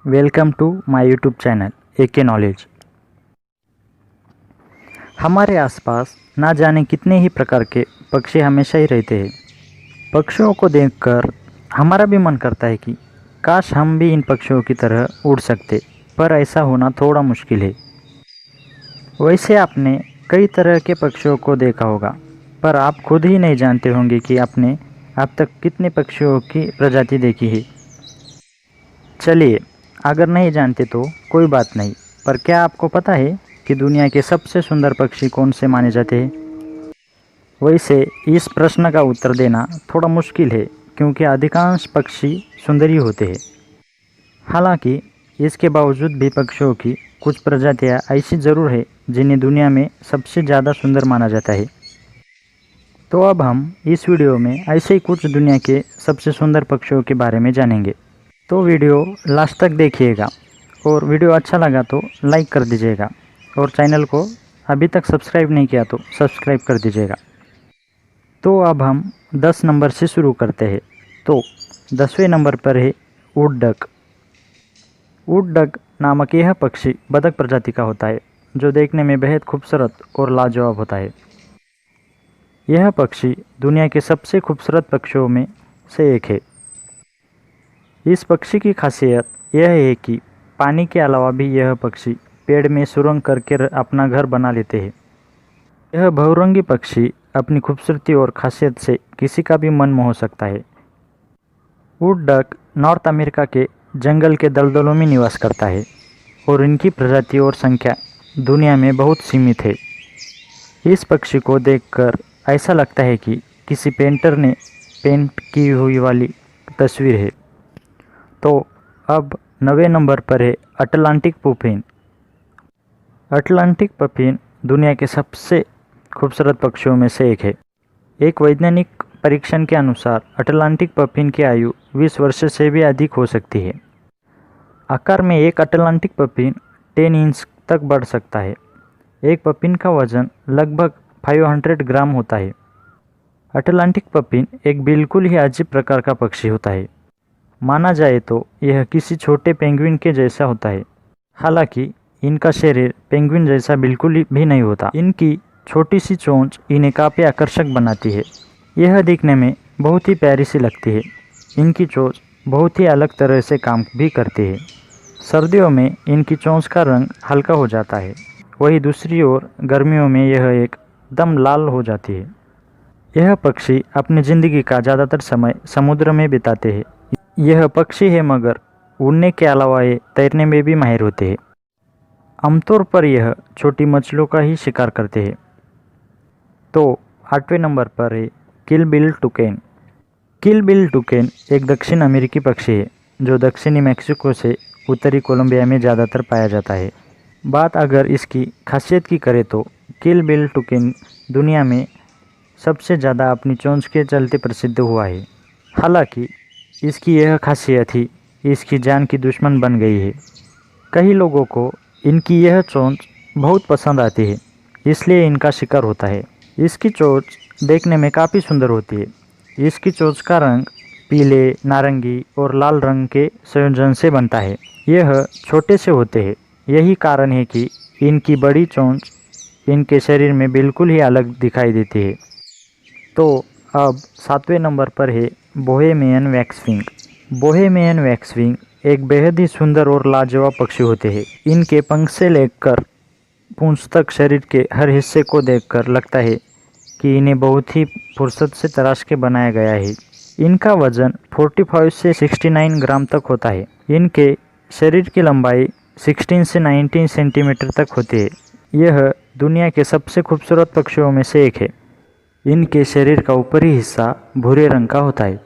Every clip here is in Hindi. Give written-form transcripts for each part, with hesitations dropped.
Welcome to my YouTube channel AK knowledge. हमारे आसपास ना जाने कितने ही प्रकार के पक्षी हमेशा ही रहते हैं। पक्षियों को देखकर हमारा भी मन करता है कि काश हम भी इन पक्षियों की तरह उड़ सकते, पर ऐसा होना थोड़ा मुश्किल है। वैसे आपने कई तरह के पक्षियों को देखा होगा, पर आप खुद ही नहीं जानते होंगे कि आपने अब तक कितने पक्षियों की प्रजाति देखी है। चलिए, अगर नहीं जानते तो कोई बात नहीं, पर क्या आपको पता है कि दुनिया के सबसे सुंदर पक्षी कौन से माने जाते हैं? वैसे इस प्रश्न का उत्तर देना थोड़ा मुश्किल है, क्योंकि अधिकांश पक्षी सुंदर ही होते हैं। हालांकि इसके बावजूद भी पक्षियों की कुछ प्रजातियां ऐसी ज़रूर है जिन्हें दुनिया में सबसे ज़्यादा सुंदर माना जाता है। तो अब हम इस वीडियो में ऐसे ही कुछ दुनिया के सबसे सुंदर पक्षियों के बारे में जानेंगे। तो वीडियो लास्ट तक देखिएगा, और वीडियो अच्छा लगा तो लाइक कर दीजिएगा, और चैनल को अभी तक सब्सक्राइब नहीं किया तो सब्सक्राइब कर दीजिएगा। तो अब हम 10 नंबर से शुरू करते हैं। तो 10वें नंबर पर है वुड डक। वुड डक नामक यह पक्षी बतख प्रजाति का होता है, जो देखने में बेहद खूबसूरत और लाजवाब होता है। यह पक्षी दुनिया के सबसे खूबसूरत पक्षियों में से एक है। इस पक्षी की खासियत यह है कि पानी के अलावा भी यह पक्षी पेड़ में सुरंग करके अपना घर बना लेते हैं। यह बहुरंगी पक्षी अपनी खूबसूरती और खासियत से किसी का भी मन मोह सकता है। वुड डक नॉर्थ अमेरिका के जंगल के दलदलों में निवास करता है, और इनकी प्रजाति और संख्या दुनिया में बहुत सीमित है। इस पक्षी को देखकर ऐसा लगता है कि किसी पेंटर ने पेंट की हुई वाली तस्वीर है। तो अब 9वें नंबर पर है अटलांटिक पुफिन। अटलांटिक पुफिन दुनिया के सबसे खूबसूरत पक्षियों में से एक है। एक वैज्ञानिक परीक्षण के अनुसार अटलांटिक पुफिन की आयु 20 वर्ष से भी अधिक हो सकती है। आकार में एक अटलांटिक पुफिन 10 इंच तक बढ़ सकता है। एक पुफिन का वजन लगभग 500 ग्राम होता है। अटलांटिक पुफिन एक बिल्कुल ही अजीब प्रकार का पक्षी होता है। माना जाए तो यह किसी छोटे पेंगुइन के जैसा होता है। हालांकि इनका शरीर पेंगुइन जैसा बिल्कुल भी नहीं होता। इनकी छोटी सी चोंच इन्हें काफ़ी आकर्षक बनाती है। यह दिखने में बहुत ही प्यारी सी लगती है। इनकी चोंच बहुत ही अलग तरह से काम भी करती है। सर्दियों में इनकी चोंच का रंग हल्का हो जाता है, वहीं दूसरी ओर गर्मियों में यह एकदम लाल हो जाती है। यह पक्षी अपनी ज़िंदगी का ज़्यादातर समय समुद्र में बिताते हैं। यह पक्षी है, मगर उड़ने के अलावा ये तैरने में भी माहिर होते हैं। आमतौर पर यह छोटी मछलियों का ही शिकार करते हैं। तो 8वें नंबर पर है किल बिल टुकेन। किल बिल टुकेन एक दक्षिण अमेरिकी पक्षी है, जो दक्षिणी मैक्सिको से उत्तरी कोलंबिया में ज़्यादातर पाया जाता है। बात अगर इसकी खासियत की करें तो किल बिल टुकेन दुनिया में सबसे ज़्यादा अपनी चोंच के चलते प्रसिद्ध हुआ है। हालांकि इसकी यह खासियत ही इसकी जान की दुश्मन बन गई है। कई लोगों को इनकी यह चोंच बहुत पसंद आती है, इसलिए इनका शिकार होता है। इसकी चोंच देखने में काफ़ी सुंदर होती है। इसकी चोंच का रंग पीले, नारंगी और लाल रंग के संयोजन से बनता है। यह छोटे से होते हैं। यही कारण है कि इनकी बड़ी चोंच इनके शरीर में बिल्कुल ही अलग दिखाई देती है। तो अब 7वें नंबर पर है बोहेमियन वैक्सविंग। बोहेमियन वैक्सविंग एक बेहद ही सुंदर और लाजवाब पक्षी होते हैं। इनके पंख से लेकर पूंछ तक शरीर के हर हिस्से को देखकर लगता है कि इन्हें बहुत ही फुर्सत से तराश के बनाया गया है। इनका वजन 45 से 69 ग्राम तक होता है। इनके शरीर की लंबाई 16 से 19 सेंटीमीटर तक होती है। यह दुनिया के सबसे खूबसूरत पक्षियों में से एक है। इनके शरीर का ऊपरी हिस्सा भूरे रंग का होता है।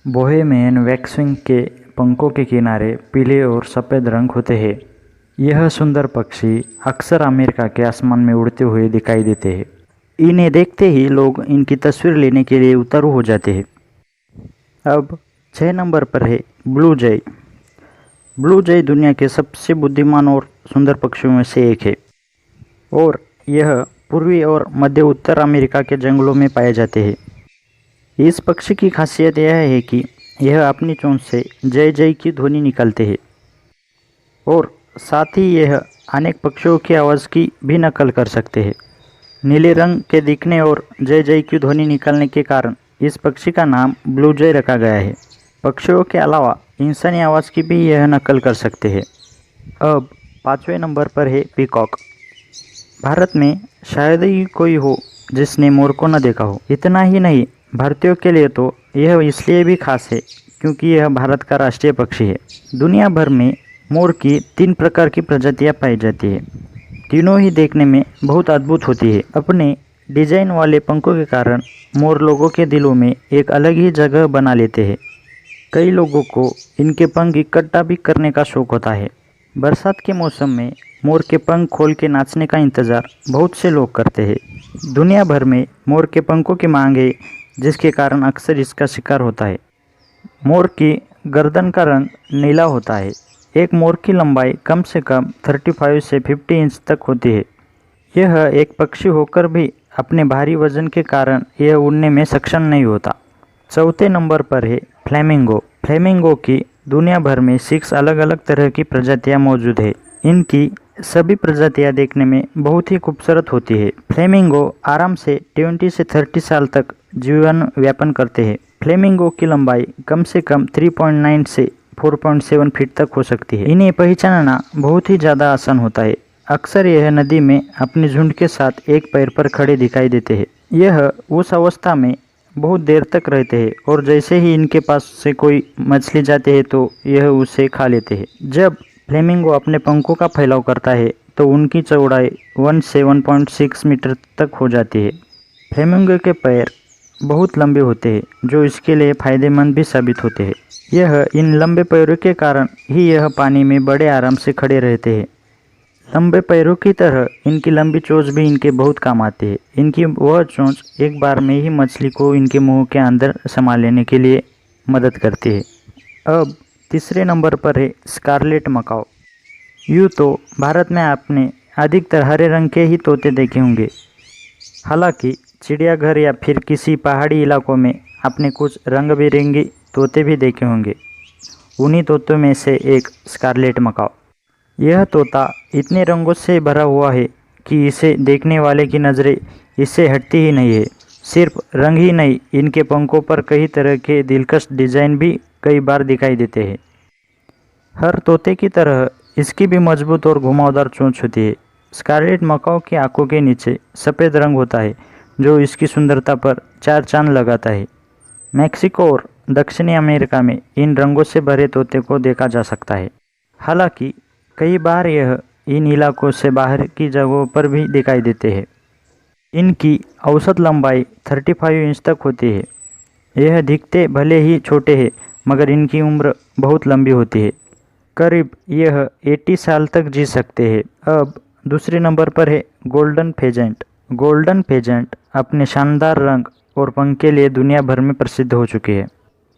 बोहेमियन वैक्सविंग के पंखों के किनारे पीले और सफ़ेद रंग होते हैं। यह सुंदर पक्षी अक्सर अमेरिका के आसमान में उड़ते हुए दिखाई देते हैं। इन्हें देखते ही लोग इनकी तस्वीर लेने के लिए उतारू हो जाते हैं। अब 6 नंबर पर है ब्लू जय। ब्लू जय दुनिया के सबसे बुद्धिमान और सुंदर पक्षियों में से एक है, और यह पूर्वी और मध्य उत्तर अमेरिका के जंगलों में पाए जाते हैं। इस पक्षी की खासियत यह है कि यह अपनी चोंच से जय जय की ध्वनि निकालते हैं। और साथ ही यह अनेक पक्षियों की आवाज़ की भी नकल कर सकते हैं। नीले रंग के दिखने और जय जय की ध्वनि निकालने के कारण इस पक्षी का नाम ब्लू जय रखा गया है। पक्षियों के अलावा इंसानी आवाज़ की भी यह नकल कर सकते हैं। अब 5वें नंबर पर है पीकॉक। भारत में शायद ही कोई हो जिसने मोर को न देखा हो। इतना ही नहीं, भारतीयों के लिए तो यह इसलिए भी खास है क्योंकि यह भारत का राष्ट्रीय पक्षी है। दुनिया भर में मोर की 3 प्रकार की प्रजातियां पाई जाती है। तीनों ही देखने में बहुत अद्भुत होती है। अपने डिजाइन वाले पंखों के कारण मोर लोगों के दिलों में एक अलग ही जगह बना लेते हैं। कई लोगों को इनके पंख इकट्ठा भी करने का शौक होता है। बरसात के मौसम में मोर के पंख खोल के नाचने का इंतज़ार बहुत से लोग करते हैं। दुनिया भर में मोर के पंखों की मांग है, जिसके कारण अक्सर इसका शिकार होता है। मोर की गर्दन का रंग नीला होता है। एक मोर की लंबाई कम से कम 35 से 50 इंच तक होती है। यह एक पक्षी होकर भी अपने भारी वजन के कारण यह उड़ने में सक्षम नहीं होता। चौथे नंबर पर है फ्लेमिंगो। फ्लेमिंगो की दुनिया भर में 6 अलग अलग तरह की प्रजातियां मौजूद है। इनकी सभी प्रजातियां देखने में बहुत ही खूबसूरत होती है। फ्लेमिंगो आराम से 20 से 30 साल तक जीवन व्यापन करते हैं। फ्लेमिंगो की लंबाई कम से कम 3.9 से 4.7 फीट तक हो सकती है। इन्हें पहचानना बहुत ही ज़्यादा आसान होता है। अक्सर यह नदी में अपने झुंड के साथ एक पैर पर खड़े दिखाई देते हैं। यह उस अवस्था में बहुत देर तक रहते हैं और जैसे ही इनके पास से कोई मछली जाती है तो यह उसे खा लेते हैं। जब फ्लेमिंगो अपने पंखों का फैलाव करता है तो उनकी चौड़ाई 1 से 1.6 मीटर तक हो जाती है। फ्लेमिंगो के पैर बहुत लंबे होते हैं जो इसके लिए फायदेमंद भी साबित होते हैं। यह इन लंबे पैरों के कारण ही यह पानी में बड़े आराम से खड़े रहते हैं। लंबे पैरों की तरह इनकी लंबी चोंच भी इनके बहुत काम आती है। इनकी वह चोंच एक बार में ही मछली को इनके मुंह के अंदर समा लेने के लिए मदद करती है। अब तीसरे नंबर पर है स्कारलेट मकाओ। यूँ तो भारत में आपने अधिकतर हरे रंग के ही तोते देखे होंगे। हालांकि चिड़ियाघर या फिर किसी पहाड़ी इलाकों में आपने कुछ रंग बिरंगे तोते भी देखे होंगे। उन्हीं तोतों में से एक स्कारलेट मकाओ। यह तोता इतने रंगों से भरा हुआ है कि इसे देखने वाले की नज़रें इससे हटती ही नहीं है। सिर्फ रंग ही नहीं, इनके पंखों पर कई तरह के दिलकश डिज़ाइन भी कई बार दिखाई देते हैं। हर तोते की तरह इसकी भी मजबूत और घुमावदार चोंच होती है। स्कारलेट मकाओ की आंखों के नीचे सफ़ेद रंग होता है जो इसकी सुंदरता पर 4 चांद लगाता है। मैक्सिको और दक्षिणी अमेरिका में इन रंगों से भरे तोते को देखा जा सकता है। हालांकि कई बार यह इन इलाकों से बाहर की जगहों पर भी दिखाई देते हैं। इनकी औसत लंबाई 35 इंच तक होती है। यह दिखते भले ही छोटे हैं मगर इनकी उम्र बहुत लंबी होती है। करीब यह 80 साल तक जी सकते हैं। अब दूसरे नंबर पर है गोल्डन फेजेंट। गोल्डन फेजेंट अपने शानदार रंग और पंख के लिए दुनिया भर में प्रसिद्ध हो चुकी है।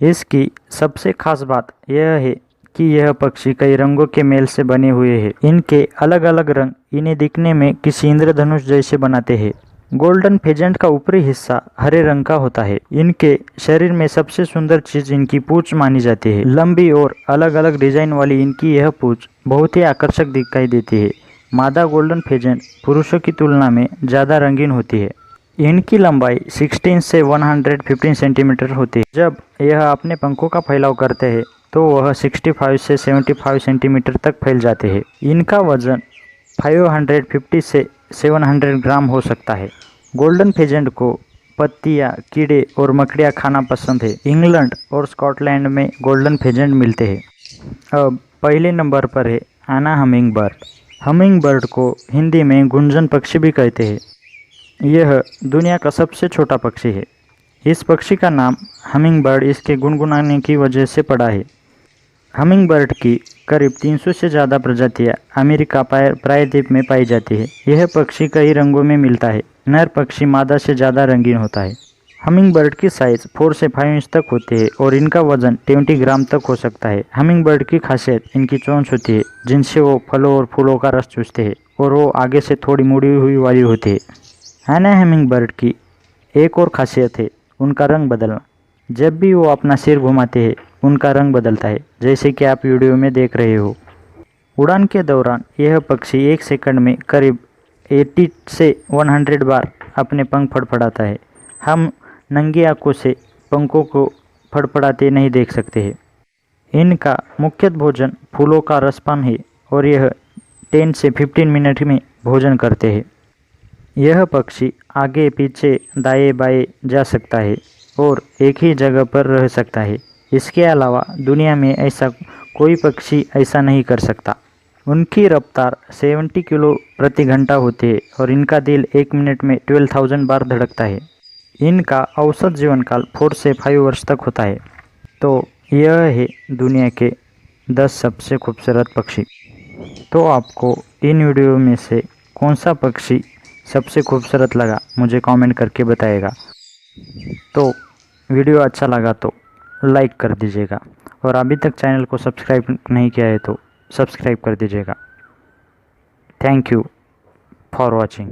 इसकी सबसे खास बात यह है कि यह पक्षी कई रंगों के मेल से बने हुए हैं। इनके अलग अलग रंग इन्हें दिखने में किसी इंद्रधनुष जैसे बनाते हैं। गोल्डन फेजेंट का ऊपरी हिस्सा हरे रंग का होता है। इनके शरीर में सबसे सुंदर चीज इनकी पूंछ मानी जाती है। लंबी और अलग अलग डिजाइन वाली इनकी यह पूंछ बहुत ही आकर्षक दिखाई देती है। मादा गोल्डन फेजेंट पुरुषों की तुलना में ज़्यादा रंगीन होती है। इनकी लंबाई 16 से 115 सेंटीमीटर होती है। जब यह अपने पंखों का फैलाव करते हैं तो वह 65 से 75 सेंटीमीटर तक फैल जाते हैं। इनका वजन 550 से 700 ग्राम हो सकता है। गोल्डन फेजेंट को पत्तियां, कीड़े और मकड़ियां खाना पसंद है। इंग्लैंड और स्कॉटलैंड में गोल्डन फेजेंट मिलते हैं। अब पहले नंबर पर है आना हमिंग बर्ड। हमिंग बर्ड को हिंदी में गुंजन पक्षी भी कहते हैं। यह दुनिया का सबसे छोटा पक्षी है। इस पक्षी का नाम हमिंग बर्ड इसके गुनगुनाने की वजह से पड़ा है। हमिंग बर्ड की करीब 300 से ज़्यादा प्रजातियां अमेरिका प्रायद्वीप में पाई जाती है। यह पक्षी कई रंगों में मिलता है। नर पक्षी मादा से ज़्यादा रंगीन होता है। हमिंग बर्ड की साइज़ 4 से 5 इंच तक होती है और इनका वजन 20 ग्राम तक हो सकता है। हमिंग बर्ड की खासियत इनकी चोंच होती है जिनसे वो फलों और फूलों का रस चूसते हैं और वो आगे से थोड़ी मुड़ी हुई वाली होती है। आना हमिंग बर्ड की एक और खासियत है उनका रंग बदलना। जब भी वो अपना सिर घुमाते हैं उनका रंग बदलता है, जैसे कि आप वीडियो में देख रहे हो। उड़ान के दौरान यह पक्षी 1 सेकंड में करीब 80 से 100 बार अपने पंख फड़फड़ाता है। हम नंगी आंखों से पंखों को फड़फड़ाते नहीं देख सकते हैं। इनका मुख्य भोजन फूलों का रसपान है और यह 10 से 15 मिनट में भोजन करते हैं। यह पक्षी आगे पीछे दाएं बाएं जा सकता है और एक ही जगह पर रह सकता है। इसके अलावा दुनिया में ऐसा कोई पक्षी ऐसा नहीं कर सकता। उनकी रफ्तार 70 किलो प्रति घंटा होती है और इनका दिल 1 मिनट में 12,000 बार धड़कता है। इनका औसत जीवन काल 4 से 5 वर्ष तक होता है। तो यह है दुनिया के 10 सबसे खूबसूरत पक्षी। तो आपको इन वीडियो में से कौन सा पक्षी सबसे खूबसूरत लगा मुझे कमेंट करके बताइएगा। तो वीडियो अच्छा लगा तो लाइक कर दीजिएगा और अभी तक चैनल को सब्सक्राइब नहीं किया है तो सब्सक्राइब कर दीजिएगा। Thank you for watching.